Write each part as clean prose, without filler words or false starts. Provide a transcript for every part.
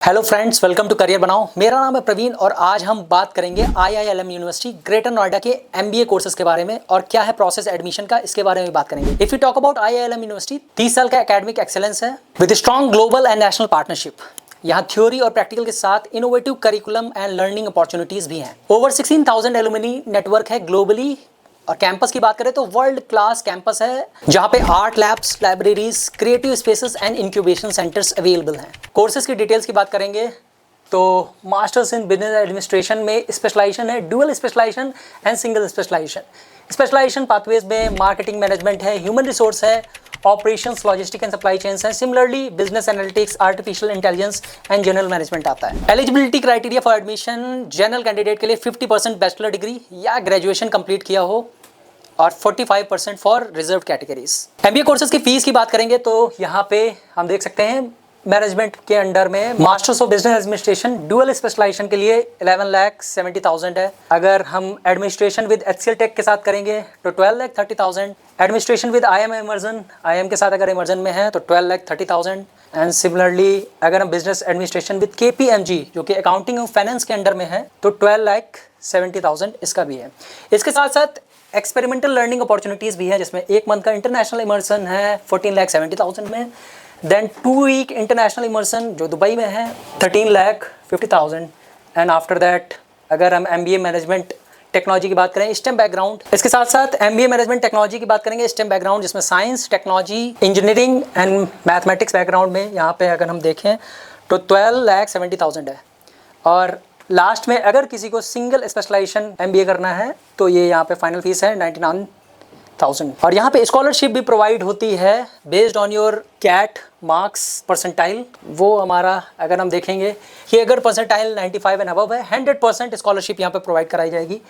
Hello friends, welcome to career बनाओ। मेरा नाम है प्रवीण और आज हम बात करेंगे IILM यूनिवर्सिटी ग्रेटर नोएडा के MBA कोर्सेज के बारे में और क्या है प्रोसेस एडमिशन का, इसके बारे में बात करेंगे। If you talk about IILM university, 30 साल का एकेडमिक एक्सेलेंस है with strong global and national partnership. यहाँ थ्योरी और प्रैक्टिकल के साथ innovative curriculum and learning opportunities भी हैं। ओवर 16,000 एलुमनी नेटवर्क है ग्लोबली। और कैंपस की बात करें तो वर्ल्ड क्लास कैंपस है जहां पे art labs, libraries, creative spaces and incubation centres available हैं। कोर्सेज की डिटेल्स की बात करेंगे तो मास्टर्स इन बिजनेस एडमिनिस्ट्रेशन में स्पेशलाइजेशन है, dual specialisation and single specialisation. Specialisation pathways में मार्केटिंग मैनेजमेंट है, ह्यूमन रिसोर्स है, operations, logistic and supply chains है। Similarly business analytics, artificial intelligence and general management आता है। Eligibility criteria for admission general candidate के लिए 50% bachelor degree या graduation complete किया हो और 45% for reserve categories. MBA courses की फीस की बात करेंगे तो यहाँ पे हम देख सकते हैं मैनेजमेंट के अंडर में masters of business administration dual specialization के लिए 11,70,000 है। अगर हम एडमिनिस्ट्रेशन विद HCL टेक के साथ करेंगे तो 12,30,000। Administration with IM immersion, IM के साथ अगर इमर्जन में है तो 12,30,000। एंड सिमिलरली अगर हम बिजनेस एडमिनिस्ट्रेशन विद KPMG जो कि अकाउंटिंग और फाइनेंस के अंडर में है तो 12,70,000 इसका भी है। इसके साथ साथ एक्सपेरिमेंटल लर्निंग अपॉर्चुनिटीज़ भी है जिसमें 1 मंथ का इंटरनेशनल इमर्सन है 14,70,000 में। देन 2 वीक इंटरनेशनल इमर्सन जो दुबई में है 13,50,000। एंड आफ्टर दैट अगर हम MBA मैनेजमेंट टेक्नोलॉजी की बात करें, STEM बैकग्राउंड, इसके साथ साथ MBA मैनेजमेंट टेक्नोलॉजी की बात करेंगे, STEM बैकग्राउंड जिसमें science, technology, engineering and mathematics background में यहाँ पे अगर हम देखें तो 12,70,000 है। और लास्ट में अगर किसी को सिंगल स्पेशलाइजेशन MBA करना है तो ये यहाँ पे फाइनल फीस है 99,000। और यहाँ पे स्कॉलरशिप भी प्रोवाइड होती है based on your CAT marks percentile. वो हमारा अगर हम देखेंगे कि अगर परसेंटाइल 95 एंड अबव है 100% स्कॉलरशिप यहाँ पे प्रोवाइड कराई जाएगी।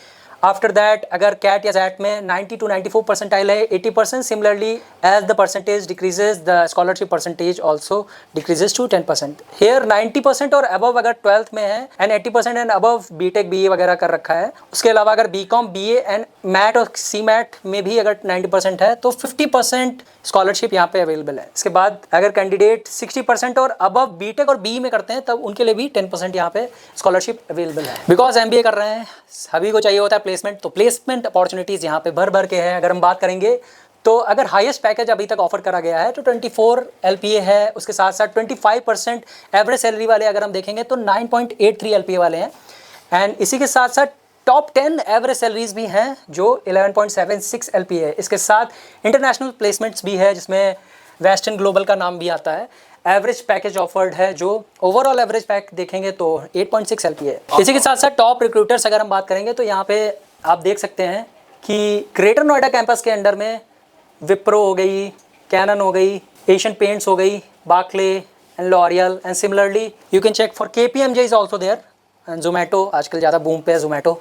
आफ्टर दैट अगर कैट या जैट में 90 to 94 परसेंटाइल है 80%। Similarly as the percentage decreases the scholarship percentage also decreases to 10%। Here 90% और अबव अगर 12th में है and 80% and above BTech BA वगैरह कर रखा है। उसके अलावा अगर BCom BA एंड मैट और CMAT में भी अगर 90% है तो 50% स्कॉलरशिप यहाँ पे अवेलेबल है। इसके बाद अगर कैंडिडेट 60% और अबव BTech और BE में करते हैं तब उनके लिए भी 10% यहाँ पे स्कॉलरशिप अवेलेबल है। बिकॉज MBA कर रहे हैं सभी को चाहिए होता है प्लेसमेंट, तो प्लेसमेंट अपॉर्चुनिटीज़ यहाँ पे भर भर के है। अगर हम बात करेंगे तो अगर हाईएस्ट पैकेज अभी तक ऑफर करा गया है तो 24 LPA है। उसके साथ साथ 25% एवरेज सैलरी वाले अगर हम देखेंगे तो 9.83 LPA वाले हैं। एंड इसी के साथ साथ टॉप 10 एवरेज सैलरीज भी हैं जो 11.76 LPA है। इसके साथ इंटरनेशनल प्लेसमेंट्स भी है जिसमें वेस्टर्न ग्लोबल का नाम भी आता है। एवरेज पैकेज ऑफर्ड है जो ओवरऑल एवरेज पैक देखेंगे तो 8.6 LPA है। इसी के साथ साथ टॉप रिक्रूटर्स अगर हम बात करेंगे तो यहाँ पे आप देख सकते हैं कि ग्रेटर नोएडा कैंपस के अंडर में विप्रो हो गई, कैनन हो गई, एशियन पेंट्स हो गई, Barclays and L'Oreal and similarly you can check for KPMG is also there and Zomato आजकल ज़्यादा बूम पे है जोमेटो।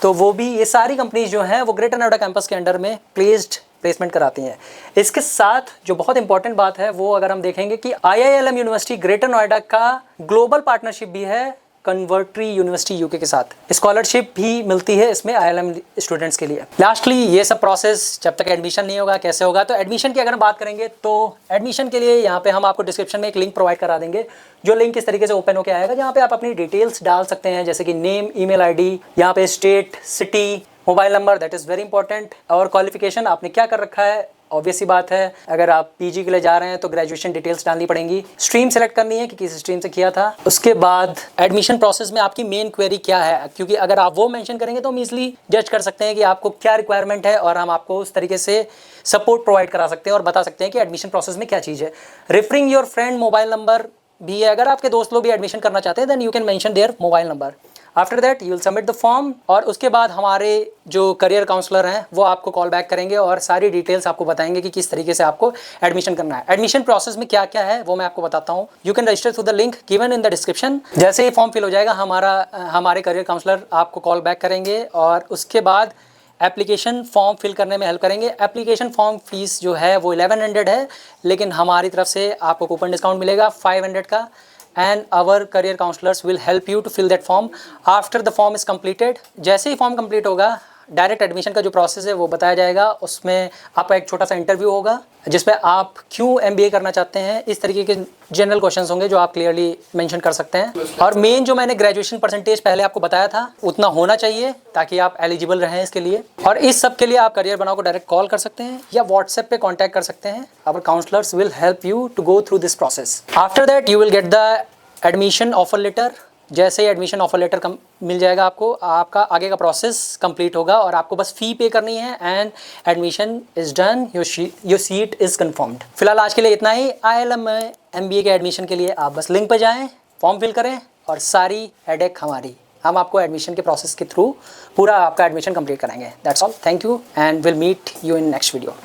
तो वो भी ये सारी कंपनीज जो हैं वो ग्रेटर नोएडा कैंपस के अंडर में प्लेसमेंट कराती हैं। इसके साथ जो बहुत इंपॉर्टेंट बात है वो अगर हम देखेंगे कि IILM यूनिवर्सिटी ग्रेटर नोएडा का ग्लोबल पार्टनरशिप भी है कन्वर्ट्री यूनिवर्सिटी UK के साथ। स्कॉलरशिप भी मिलती है इसमें IILM स्टूडेंट्स के लिए। लास्टली ये सब प्रोसेस जब तक एडमिशन नहीं होगा कैसे होगा, तो एडमिशन की अगर बात करेंगे तो एडमिशन के लिए यहाँ पे हम आपको डिस्क्रिप्शन में एक लिंक प्रोवाइड करा देंगे। जो लिंक इस तरीके से ओपन होकर आएगा जहाँ पे आप अपनी डिटेल्स डाल सकते हैं जैसे कि नेम, ईमेल ID, यहाँ पे state, city, mobile number, that is very important. और क्वालिफिकेशन आपने क्या कर रखा है, ऑब्वियस सी बात है अगर आप PG के लिए जा रहे हैं तो ग्रेजुएशन डिटेल्स डालनी पड़ेंगी। स्ट्रीम सेलेक्ट करनी है कि किस स्ट्रीम से किया था। उसके बाद एडमिशन प्रोसेस में आपकी मेन क्वेरी क्या है, क्योंकि अगर आप वो मेंशन करेंगे तो हम ईजिली जज कर सकते हैं कि आपको क्या रिक्वायरमेंट है और हम आपको उस तरीके से सपोर्ट प्रोवाइड करा सकते हैं और बता सकते हैं कि एडमिशन प्रोसेस में क्या चीज़ है। Referring your friend mobile number भी है, अगर आपके दोस्त लोग भी एडमिशन करना चाहते हैं then you can mention their mobile number. After that you will submit the form और उसके बाद हमारे जो करियर काउंसलर हैं वो आपको कॉल बैक करेंगे और सारी डिटेल्स आपको बताएंगे कि किस तरीके से आपको एडमिशन करना है। एडमिशन प्रोसेस में क्या क्या है वो मैं आपको बताता हूँ। You can register through the link given in the description. जैसे ही फॉर्म फिल हो जाएगा हमारे करियर काउंसलर आपको कॉल बैक करेंगे और उसके बाद एप्लीकेशन फॉर्म फिल करने में हेल्प करेंगे। एप्लीकेशन फॉर्म फीस जो है वो 1100 है, लेकिन हमारी तरफ से आपको कूपन डिस्काउंट मिलेगा 500 का। and our career counselors will help you to fill that form after the form is completed। जैसे ही फॉर्म कंप्लीट होगा डायरेक्ट एडमिशन का जो प्रोसेस है वो बताया जाएगा। उसमें आपका एक छोटा सा इंटरव्यू होगा जिसमें आप क्यों MBA करना चाहते हैं, इस तरीके के जनरल क्वेश्चंस होंगे जो आप क्लियरली मेंशन कर सकते हैं। और मेन जो मैंने ग्रेजुएशन परसेंटेज पहले आपको बताया था उतना होना चाहिए ताकि आप एलिजिबल रहें इसके लिए। और इस सब के लिए आप करियर बनाओ को डायरेक्ट कॉल कर सकते हैं या व्हाट्सएप पे कॉन्टैक्ट कर सकते हैं। Our counsellors will help you to go through this process. After that you will get the admission offer letter. जैसे ही एडमिशन ऑफर लेटर मिल जाएगा आपको, आपका आगे का प्रोसेस कंप्लीट होगा और आपको बस फ़ी पे करनी है and admission is done, your seat is confirmed. फिलहाल आज के लिए इतना ही। IILM में MBA के एडमिशन के लिए आप बस लिंक पर जाएं, फॉर्म फिल करें और सारी हेडेक हमारी, हम आपको एडमिशन के प्रोसेस के थ्रू पूरा आपका एडमिशन कंप्लीट कराएंगे। That's all, thank you and will meet you in next video.